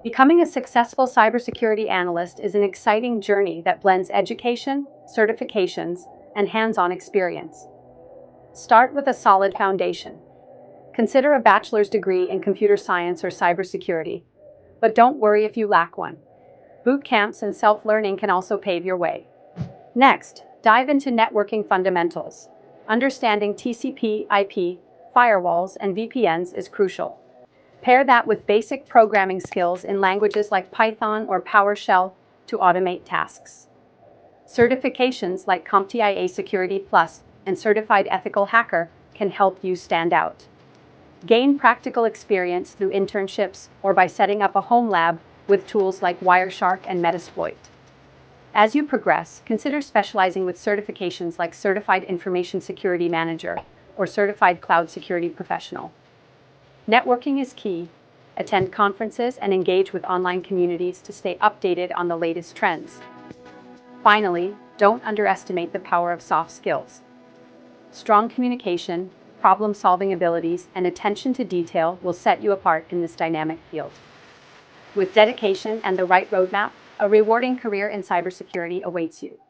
Becoming a successful cybersecurity analyst is an exciting journey that blends education, certifications, and hands-on experience. Start with a solid foundation. Consider a bachelor's degree in computer science or cybersecurity, but don't worry if you lack one. Boot camps and self-learning can also pave your way. Next, dive into networking fundamentals. Understanding TCP/IP, firewalls, and VPNs is crucial. Pair that with basic programming skills in languages like Python or PowerShell to automate tasks. Certifications like CompTIA Security Plus and Certified Ethical Hacker can help you stand out. Gain practical experience through internships or by setting up a home lab with tools like Wireshark and Metasploit. As you progress, consider specializing with certifications like Certified Information Security Manager or Certified Cloud Security Professional. Networking is key. Attend conferences and engage with online communities to stay updated on the latest trends. Finally, don't underestimate the power of soft skills. Strong communication, problem-solving abilities, and attention to detail will set you apart in this dynamic field. With dedication and the right roadmap, a rewarding career in cybersecurity awaits you.